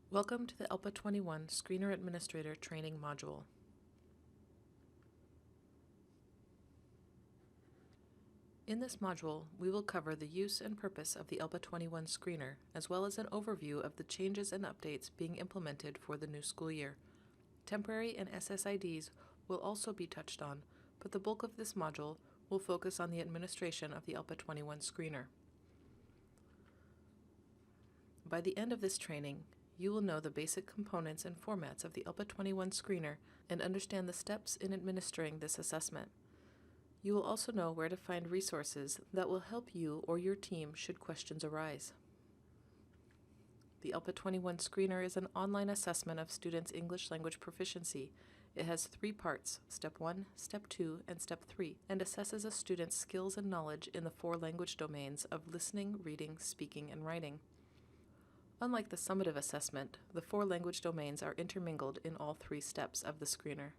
Welcome to the ELPA21 Screener Administrator Training Module. In this module, we will cover the use and purpose of the ELPA21 screener, as well as an overview of the changes and updates being implemented for the new school year. Temporary and SSIDs will also be touched on, but the bulk of this module will focus on the administration of the ELPA21 screener. By the end of this training, you will know the basic components and formats of the ELPA21 screener and understand the steps in administering this assessment. You will also know where to find resources that will help you or your team should questions arise. The ELPA21 screener is an online assessment of students' English language proficiency. It has 3 parts, Step 1, Step 2, and Step 3, and assesses a student's skills and knowledge in the 4 language domains of listening, reading, speaking, and writing. Unlike the summative assessment, the 4 language domains are intermingled in all 3 steps of the screener.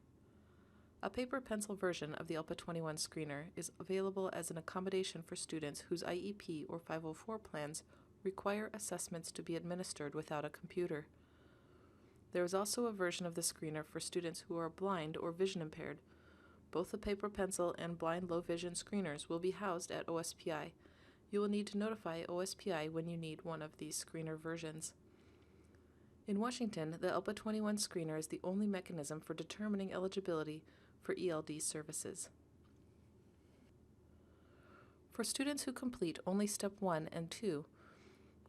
A paper-pencil version of the ELPA21 screener is available as an accommodation for students whose IEP or 504 plans require assessments to be administered without a computer. There is also a version of the screener for students who are blind or vision impaired. Both the paper-pencil and blind low-vision screeners will be housed at OSPI. You will need to notify OSPI when you need one of these screener versions. In Washington, the ELPA21 screener is the only mechanism for determining eligibility for ELD services. For students who complete only Step 1 and 2,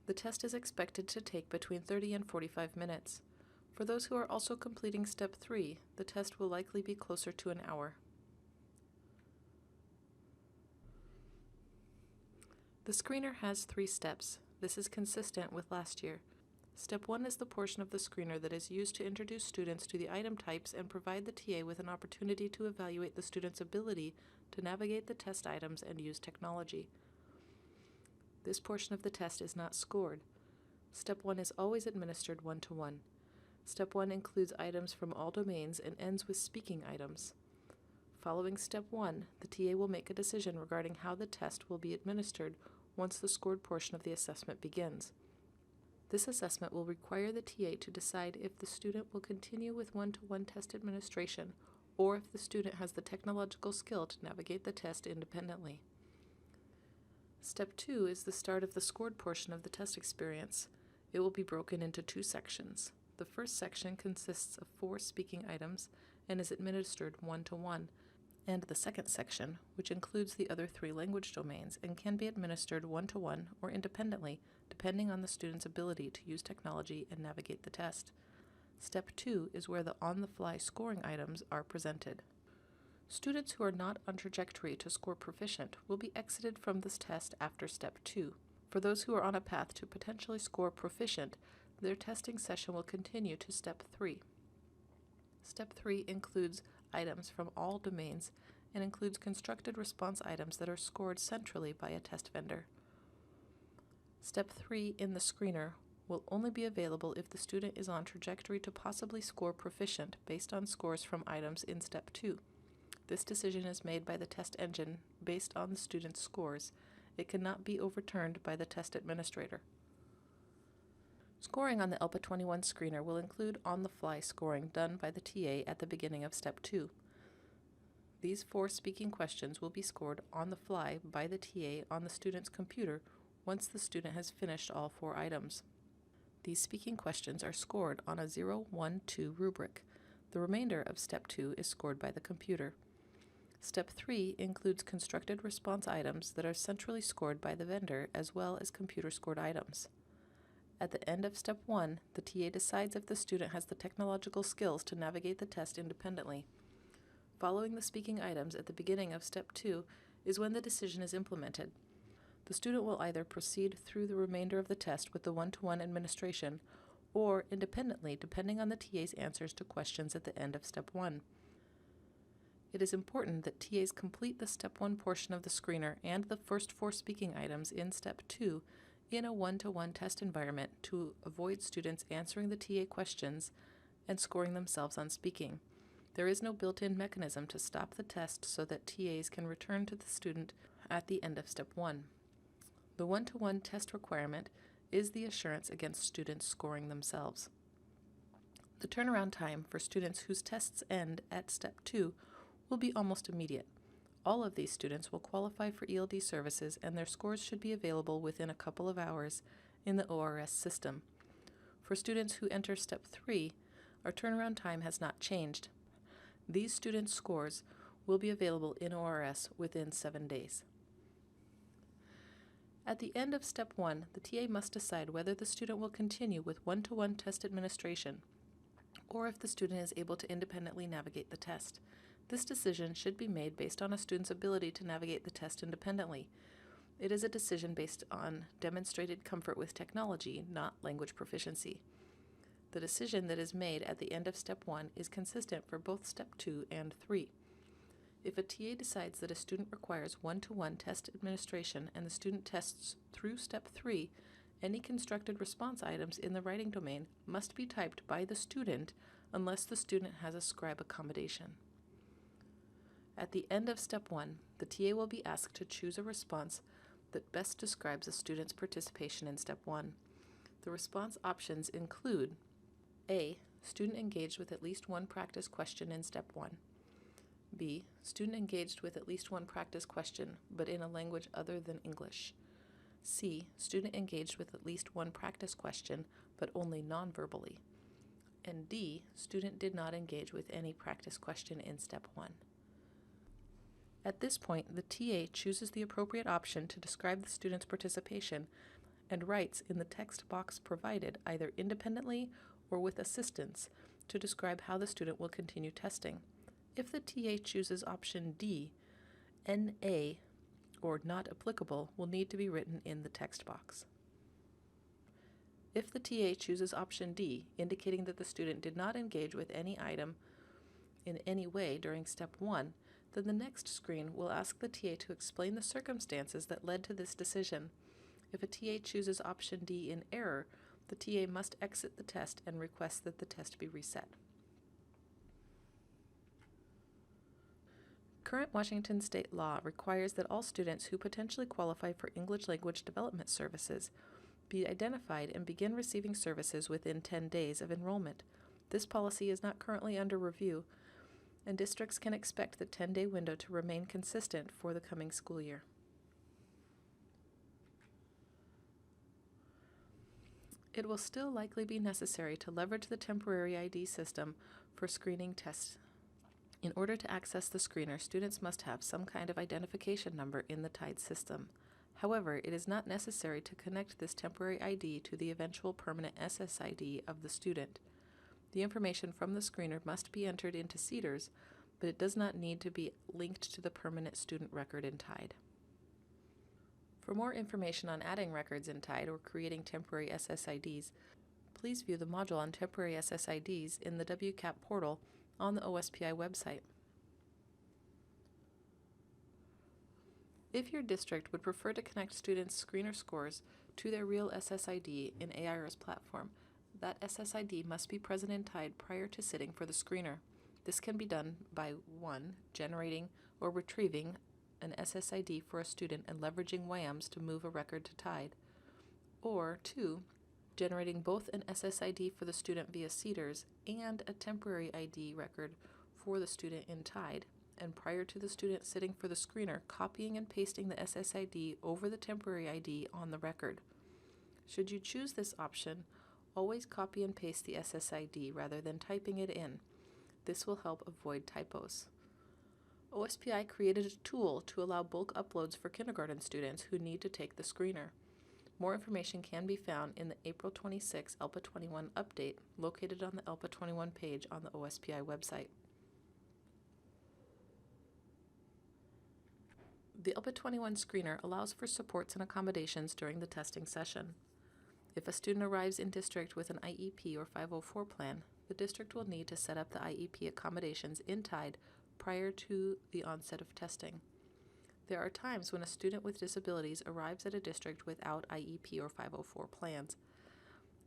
the test is expected to take between 30 and 45 minutes. For those who are also completing Step 3, the test will likely be closer to an hour. The screener has 3 steps. This is consistent with last year. Step 1 is the portion of the screener that is used to introduce students to the item types and provide the TA with an opportunity to evaluate the student's ability to navigate the test items and use technology. This portion of the test is not scored. Step 1 is always administered one-to-one. Step 1 includes items from all domains and ends with speaking items. Following Step 1, the TA will make a decision regarding how the test will be administered once the scored portion of the assessment begins. This assessment will require the TA to decide if the student will continue with one-to-one test administration or if the student has the technological skill to navigate the test independently. Step 2 is the start of the scored portion of the test experience. It will be broken into 2 sections. The first section consists of 4 speaking items and is administered one-to-one, and the second section, which includes the other 3 language domains and can be administered one-to-one or independently, depending on the student's ability to use technology and navigate the test. Step 2 is where the on-the-fly scoring items are presented. Students who are not on trajectory to score proficient will be exited from this test after Step 2. For those who are on a path to potentially score proficient, their testing session will continue to Step 3. Step 3 includes items from all domains and includes constructed response items that are scored centrally by a test vendor. Step 3 in the screener will only be available if the student is on trajectory to possibly score proficient based on scores from items in Step 2. This decision is made by the test engine based on the student's scores. It cannot be overturned by the test administrator. Scoring on the ELPA21 screener will include on-the-fly scoring done by the TA at the beginning of Step 2. These 4 speaking questions will be scored on the fly by the TA on the student's computer once the student has finished all 4 items. These speaking questions are scored on a 0, 1, 2 rubric. The remainder of Step 2 is scored by the computer. Step 3 includes constructed response items that are centrally scored by the vendor as well as computer-scored items. At the end of Step 1, the TA decides if the student has the technological skills to navigate the test independently. Following the speaking items at the beginning of Step 2 is when the decision is implemented. The student will either proceed through the remainder of the test with the one-to-one administration or independently, depending on the TA's answers to questions at the end of Step 1. It is important that TAs complete the Step 1 portion of the screener and the first 4 speaking items in Step 2 in a one-to-one test environment to avoid students answering the TA questions and scoring themselves on speaking. There is no built-in mechanism to stop the test so that TAs can return to the student at the end of Step 1. The one-to-one test requirement is the assurance against students scoring themselves. The turnaround time for students whose tests end at Step 2 will be almost immediate. All of these students will qualify for ELD services, and their scores should be available within a couple of hours in the ORS system. For students who enter Step 3, our turnaround time has not changed. These students' scores will be available in ORS within 7 days. At the end of Step 1, the TA must decide whether the student will continue with one-to-one test administration, or if the student is able to independently navigate the test. This decision should be made based on a student's ability to navigate the test independently. It is a decision based on demonstrated comfort with technology, not language proficiency. The decision that is made at the end of Step 1 is consistent for both Step 2 and 3. If a TA decides that a student requires one-to-one test administration and the student tests through Step 3, any constructed response items in the writing domain must be typed by the student unless the student has a scribe accommodation. At the end of Step 1, the TA will be asked to choose a response that best describes a student's participation in Step 1. The response options include A. Student engaged with at least one practice question in Step 1. B. Student engaged with at least one practice question, but in a language other than English. C. Student engaged with at least one practice question, but only non-verbally. And D. Student did not engage with any practice question in Step 1. At this point, the TA chooses the appropriate option to describe the student's participation and writes in the text box provided, either independently or with assistance, to describe how the student will continue testing. If the TA chooses option D, NA or not applicable will need to be written in the text box. If the TA chooses option D, indicating that the student did not engage with any item in any way during Step 1, then the next screen will ask the TA to explain the circumstances that led to this decision. If a TA chooses option D in error, the TA must exit the test and request that the test be reset. Current Washington state law requires that all students who potentially qualify for English language development services be identified and begin receiving services within 10 days of enrollment. This policy is not currently under review, and districts can expect the 10-day window to remain consistent for the coming school year. It will still likely be necessary to leverage the temporary ID system for screening tests. In order to access the screener, students must have some kind of identification number in the TIDE system. However, it is not necessary to connect this temporary ID to the eventual permanent SSID of the student. The information from the screener must be entered into CEDARS, but it does not need to be linked to the permanent student record in TIDE. For more information on adding records in TIDE or creating temporary SSIDs, please view the module on temporary SSIDs in the WCAP portal on the OSPI website. If your district would prefer to connect students' screener scores to their real SSID in AIR's platform, that SSID must be present in TIDE prior to sitting for the screener. This can be done by 1. Generating or retrieving an SSID for a student and leveraging WAMs to move a record to TIDE, or 2. Generating both an SSID for the student via CEDARS and a temporary ID record for the student in TIDE, and prior to the student sitting for the screener, copying and pasting the SSID over the temporary ID on the record. Should you choose this option, always copy and paste the SSID rather than typing it in. This will help avoid typos. OSPI created a tool to allow bulk uploads for kindergarten students who need to take the screener. More information can be found in the April 26 ELPA21 update located on the ELPA21 page on the OSPI website. The ELPA21 screener allows for supports and accommodations during the testing session. If a student arrives in district with an IEP or 504 plan, the district will need to set up the IEP accommodations in TIDE prior to the onset of testing. There are times when a student with disabilities arrives at a district without IEP or 504 plans.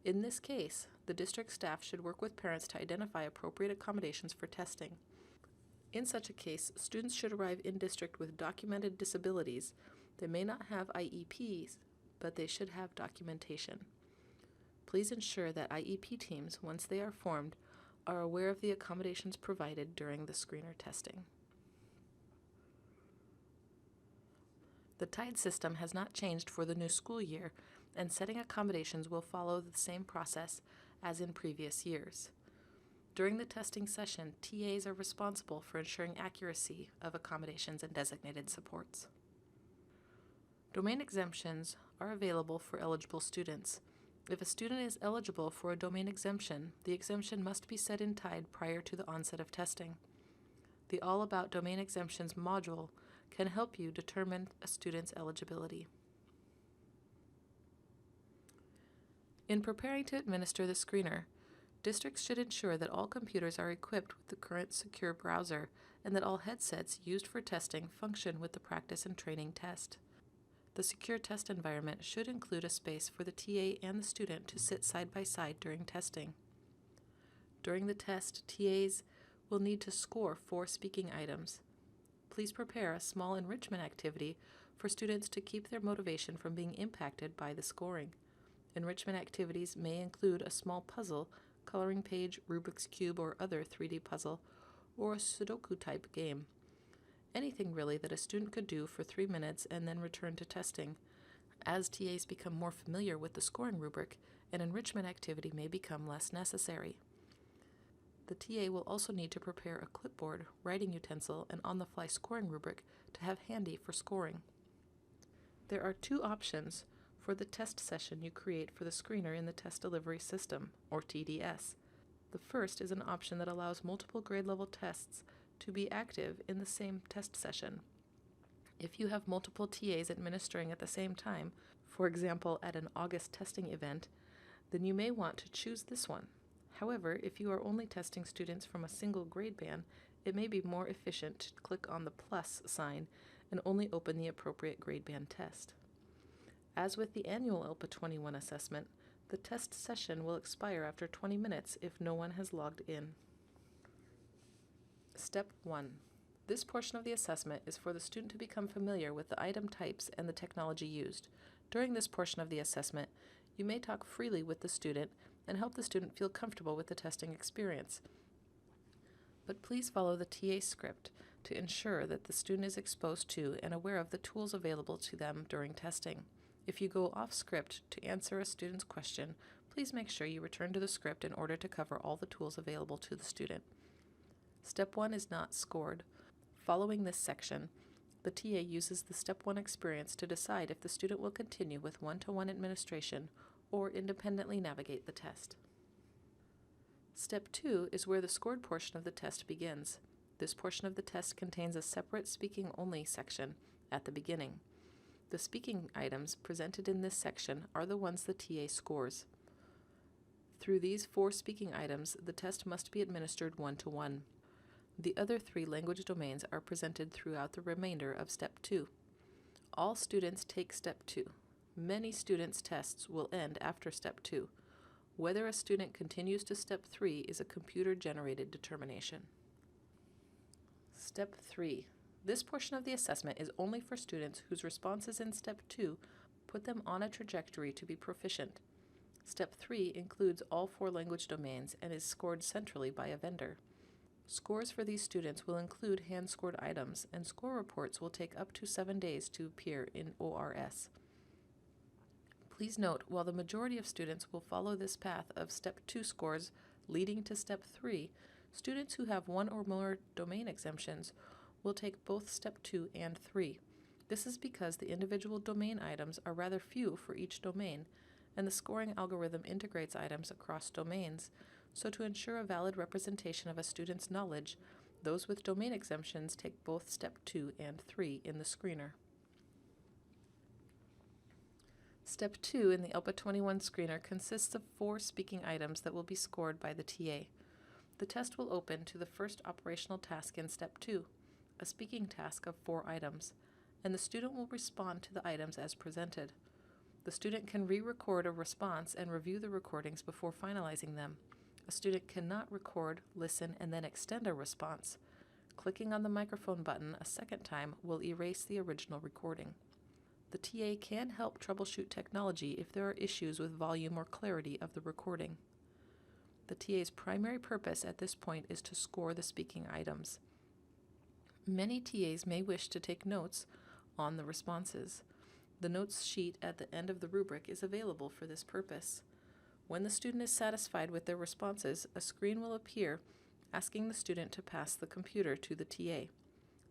In this case, the district staff should work with parents to identify appropriate accommodations for testing. In such a case, students should arrive in district with documented disabilities. They may not have IEPs, but they should have documentation. Please ensure that IEP teams, once they are formed, are aware of the accommodations provided during the screener testing. The TIDE system has not changed for the new school year, and setting accommodations will follow the same process as in previous years. During the testing session, TAs are responsible for ensuring accuracy of accommodations and designated supports. Domain exemptions are available for eligible students. If a student is eligible for a domain exemption, the exemption must be set in TIDE prior to the onset of testing. The All About Domain Exemptions module can help you determine a student's eligibility. In preparing to administer the screener, districts should ensure that all computers are equipped with the current secure browser and that all headsets used for testing function with the practice and training test. The secure test environment should include a space for the TA and the student to sit side by side during testing. During the test, TAs will need to score 4 speaking items. Please prepare a small enrichment activity for students to keep their motivation from being impacted by the scoring. Enrichment activities may include a small puzzle, coloring page, Rubik's Cube, or other 3D puzzle, or a Sudoku-type game. Anything really that a student could do for 3 minutes and then return to testing. As TAs become more familiar with the scoring rubric, an enrichment activity may become less necessary. The TA will also need to prepare a clipboard, writing utensil, and on-the-fly scoring rubric to have handy for scoring. There are 2 options for the test session you create for the screener in the Test Delivery System, or TDS. The first is an option that allows multiple grade level tests to be active in the same test session. If you have multiple TAs administering at the same time, for example at an August testing event, then you may want to choose this one. However, if you are only testing students from a single grade band, it may be more efficient to click on the plus sign and only open the appropriate grade band test. As with the annual ELPA21 assessment, the test session will expire after 20 minutes if no one has logged in. Step 1. This portion of the assessment is for the student to become familiar with the item types and the technology used. During this portion of the assessment, you may talk freely with the student and help the student feel comfortable with the testing experience. But please follow the TA script to ensure that the student is exposed to and aware of the tools available to them during testing. If you go off script to answer a student's question, please make sure you return to the script in order to cover all the tools available to the student. Step 1 is not scored. Following this section, the TA uses the Step 1 experience to decide if the student will continue with one-to-one administration or independently navigate the test. Step 2 is where the scored portion of the test begins. This portion of the test contains a separate speaking-only section at the beginning. The speaking items presented in this section are the ones the TA scores. Through these 4 speaking items, the test must be administered one-to-one. The other 3 language domains are presented throughout the remainder of Step 2. All students take Step 2. Many students' tests will end after Step 2. Whether a student continues to Step 3 is a computer-generated determination. Step 3. This portion of the assessment is only for students whose responses in Step 2 put them on a trajectory to be proficient. Step 3 includes all 4 language domains and is scored centrally by a vendor. Scores for these students will include hand-scored items, and score reports will take up to 7 days to appear in ORS. Please note, while the majority of students will follow this path of Step 2 scores leading to Step 3, students who have 1 or more domain exemptions will take both Step 2 and 3. This is because the individual domain items are rather few for each domain, and the scoring algorithm integrates items across domains. So to ensure a valid representation of a student's knowledge, those with domain exemptions take both Step 2 and 3 in the screener. Step 2 in the ELPA21 screener consists of 4 speaking items that will be scored by the TA. The test will open to the first operational task in Step 2, a speaking task of 4 items, and the student will respond to the items as presented. The student can re-record a response and review the recordings before finalizing them. A student cannot record, listen, and then extend a response. Clicking on the microphone button a second time will erase the original recording. The TA can help troubleshoot technology if there are issues with volume or clarity of the recording. The TA's primary purpose at this point is to score the speaking items. Many TAs may wish to take notes on the responses. The notes sheet at the end of the rubric is available for this purpose. When the student is satisfied with their responses, a screen will appear asking the student to pass the computer to the TA.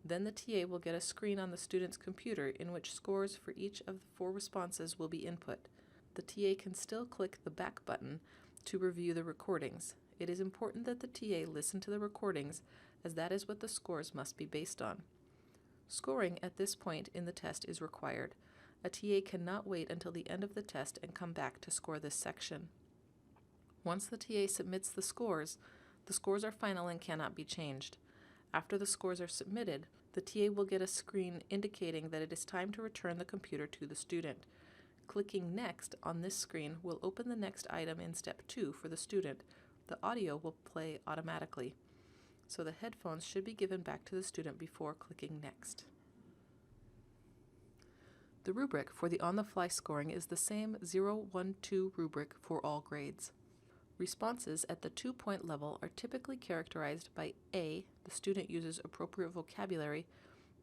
Then the TA will get a screen on the student's computer in which scores for each of the 4 responses will be input. The TA can still click the back button to review the recordings. It is important that the TA listen to the recordings, as that is what the scores must be based on. Scoring at this point in the test is required. A TA cannot wait until the end of the test and come back to score this section. Once the TA submits the scores are final and cannot be changed. After the scores are submitted, the TA will get a screen indicating that it is time to return the computer to the student. Clicking Next on this screen will open the next item in Step 2 for the student. The audio will play automatically, so the headphones should be given back to the student before clicking Next. The rubric for the on-the-fly scoring is the same 0-1-2 rubric for all grades. Responses at the 2-point level are typically characterized by A, the student uses appropriate vocabulary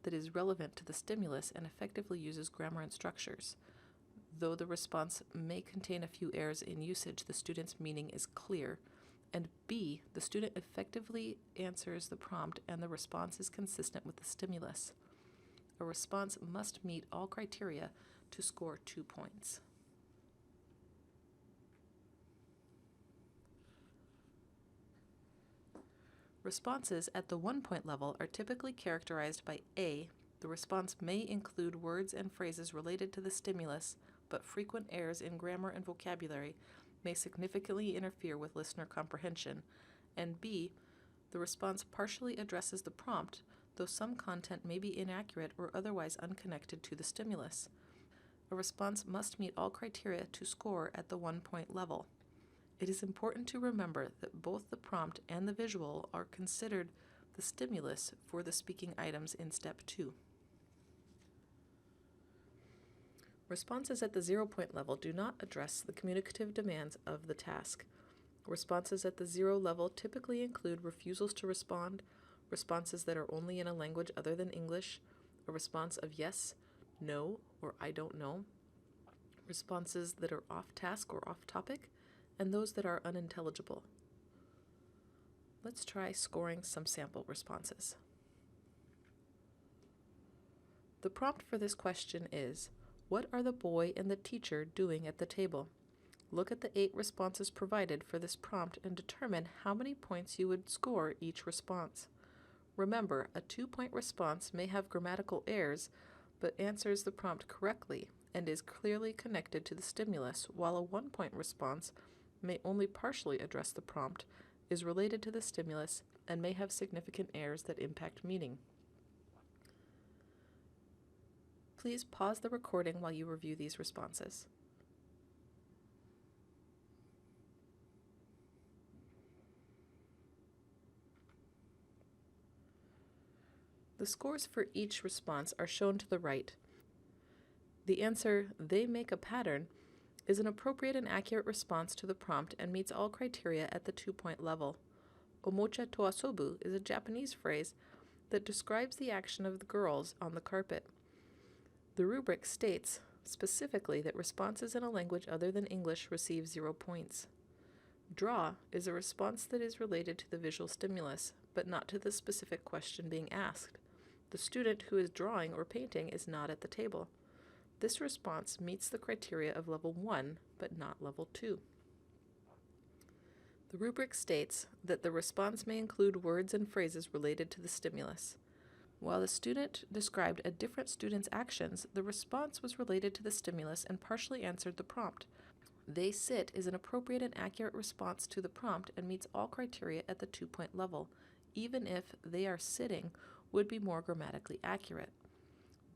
that is relevant to the stimulus and effectively uses grammar and structures. Though the response may contain a few errors in usage, the student's meaning is clear. And B, the student effectively answers the prompt and the response is consistent with the stimulus. A response must meet all criteria to score 2 points. Responses at the 1-point level are typically characterized by A, the response may include words and phrases related to the stimulus, but frequent errors in grammar and vocabulary may significantly interfere with listener comprehension, and B, the response partially addresses the prompt, though some content may be inaccurate or otherwise unconnected to the stimulus. A response must meet all criteria to score at the 1-point level. It is important to remember that both the prompt and the visual are considered the stimulus for the speaking items in Step 2. Responses at the 0-point level do not address the communicative demands of the task. Responses at the 0 level typically include refusals to respond, responses that are only in a language other than English, a response of yes, no, or I don't know, responses that are off-task or off-topic, and those that are unintelligible. Let's try scoring some sample responses. The prompt for this question is, what are the boy and the teacher doing at the table? Look at the 8 responses provided for this prompt and determine how many points you would score each response. Remember, a 2-point response may have grammatical errors, but answers the prompt correctly and is clearly connected to the stimulus, while a 1-point response may only partially address the prompt, is related to the stimulus, and may have significant errors that impact meaning. Please pause the recording while you review these responses. The scores for each response are shown to the right. The answer, "they make a pattern," is an appropriate and accurate response to the prompt and meets all criteria at the 2-point level. Omocha to asobu is a Japanese phrase that describes the action of the girls on the carpet. The rubric states specifically that responses in a language other than English receive 0 points. Draw is a response that is related to the visual stimulus, but not to the specific question being asked. The student who is drawing or painting is not at the table. This response meets the criteria of level 1, but not level 2. The rubric states that the response may include words and phrases related to the stimulus. While the student described a different student's actions, the response was related to the stimulus and partially answered the prompt. They sit is an appropriate and accurate response to the prompt and meets all criteria at the 2-point level, even if they are sitting would be more grammatically accurate.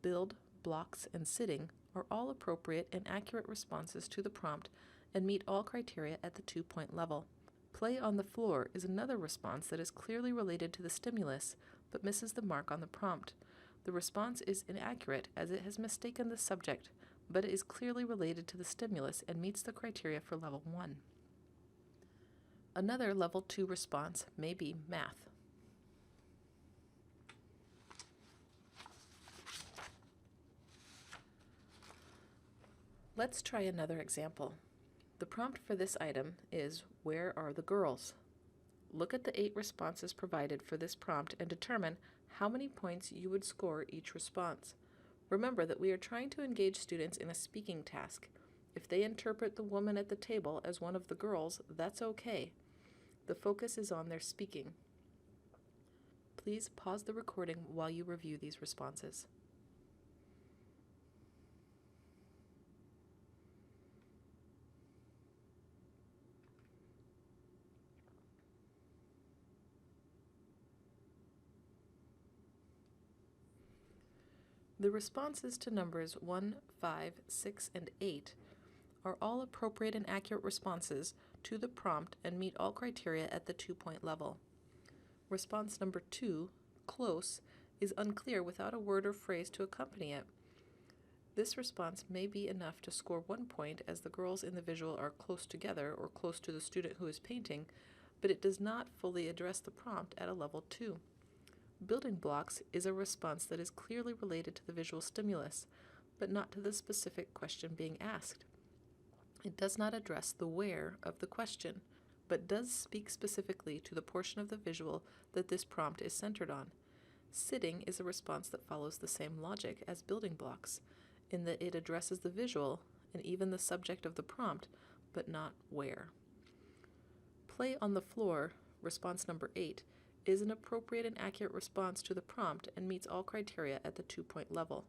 Build, blocks, and sitting are all appropriate and accurate responses to the prompt and meet all criteria at the 2-point level. Play on the floor is another response that is clearly related to the stimulus but misses the mark on the prompt. The response is inaccurate as it has mistaken the subject, but it is clearly related to the stimulus and meets the criteria for level 1. Another Level 2 response may be math. Let's try another example. The prompt for this item is, "Where are the girls?" Look at the 8 responses provided for this prompt and determine how many points you would score each response. Remember that we are trying to engage students in a speaking task. If they interpret the woman at the table as one of the girls, that's okay. The focus is on their speaking. Please pause the recording while you review these responses. The responses to numbers 1, 5, 6, and 8 are all appropriate and accurate responses to the prompt and meet all criteria at the 2-point level. Response number 2, close, is unclear without a word or phrase to accompany it. This response may be enough to score 1 point as the girls in the visual are close together or close to the student who is painting, but it does not fully address the prompt at a level 2. Building blocks is a response that is clearly related to the visual stimulus, but not to the specific question being asked. It does not address the where of the question, but does speak specifically to the portion of the visual that this prompt is centered on. Sitting is a response that follows the same logic as building blocks, in that it addresses the visual and even the subject of the prompt, but not where. Play on the floor, response number 8, is an appropriate and accurate response to the prompt and meets all criteria at the 2-point level.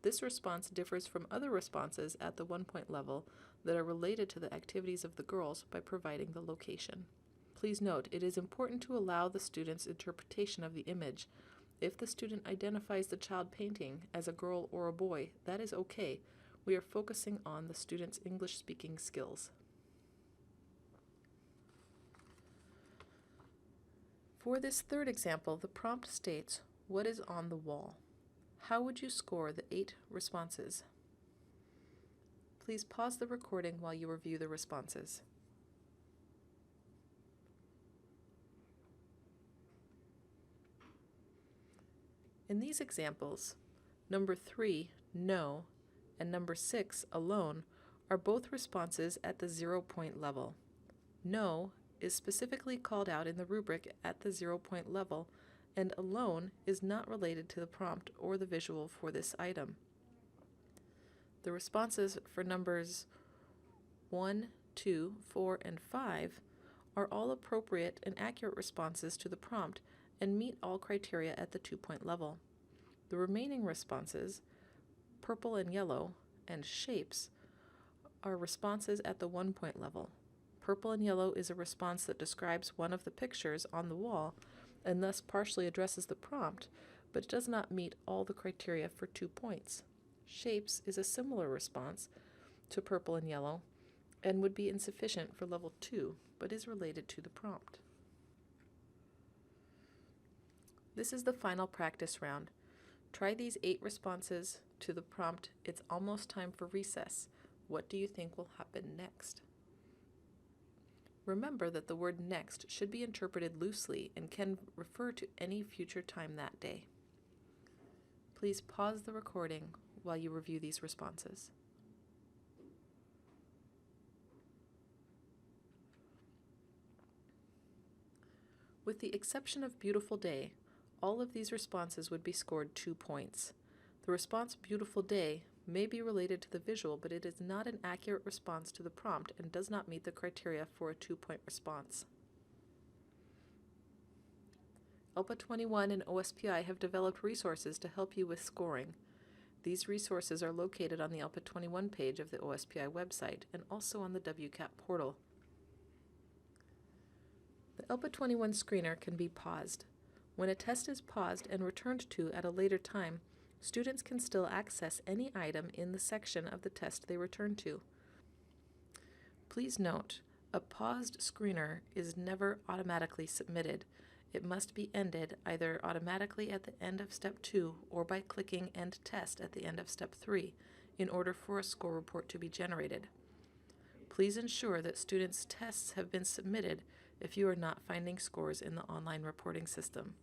This response differs from other responses at the 1-point level that are related to the activities of the girls by providing the location. Please note, it is important to allow the student's interpretation of the image. If the student identifies the child painting as a girl or a boy, that is okay. We are focusing on the student's English-speaking skills. For this third example, the prompt states, "What is on the wall?" How would you score the 8 responses? Please pause the recording while you review the responses. In these examples, number 3, no, and number 6, alone, are both responses at the 0-point level. No is specifically called out in the rubric at the 0-point level, and alone is not related to the prompt or the visual for this item. The responses for numbers 1, 2, 4, and 5 are all appropriate and accurate responses to the prompt and meet all criteria at the 2-point level. The remaining responses, purple and yellow, and shapes, are responses at the 1-point level. Purple and yellow is a response that describes one of the pictures on the wall and thus partially addresses the prompt, but does not meet all the criteria for 2 points. Shapes is a similar response to purple and yellow and would be insufficient for level 2, but is related to the prompt. This is the final practice round. Try these 8 responses to the prompt, "It's almost time for recess. What do you think will happen next?" Remember that the word next should be interpreted loosely and can refer to any future time that day. Please pause the recording while you review these responses. With the exception of beautiful day, all of these responses would be scored 2 points. The response beautiful day may be related to the visual, but it is not an accurate response to the prompt and does not meet the criteria for a 2-point response. ELPA21 and OSPI have developed resources to help you with scoring. These resources are located on the ELPA21 page of the OSPI website and also on the WCAP portal. The ELPA21 screener can be paused. When a test is paused and returned to at a later time, students can still access any item in the section of the test they return to. Please note, a paused screener is never automatically submitted. It must be ended either automatically at the end of Step 2 or by clicking End Test at the end of Step 3 in order for a score report to be generated. Please ensure that students' tests have been submitted if you are not finding scores in the online reporting system.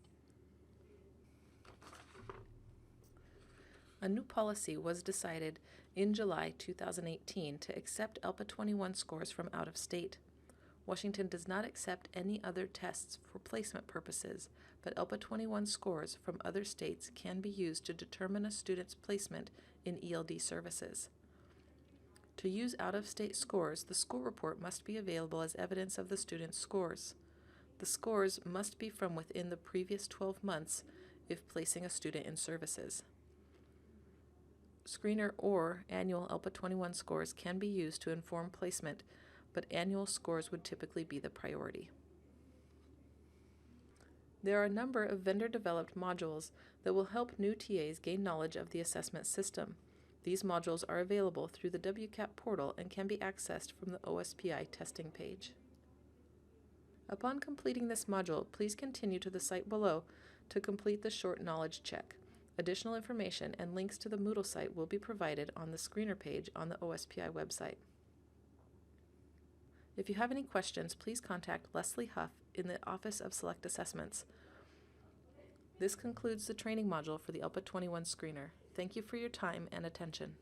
A new policy was decided in July 2018 to accept ELPA21 scores from out of state. Washington does not accept any other tests for placement purposes, but ELPA21 scores from other states can be used to determine a student's placement in ELD services. To use out-of-state scores, the school report must be available as evidence of the student's scores. The scores must be from within the previous 12 months if placing a student in services. Screener or annual ELPA21 scores can be used to inform placement, but annual scores would typically be the priority. There are a number of vendor-developed modules that will help new TAs gain knowledge of the assessment system. These modules are available through the WCAP portal and can be accessed from the OSPI testing page. Upon completing this module, please continue to the site below to complete the short knowledge check. Additional information and links to the Moodle site will be provided on the screener page on the OSPI website. If you have any questions, please contact Leslie Huff in the Office of Select Assessments. This concludes the training module for the ELPA21 screener. Thank you for your time and attention.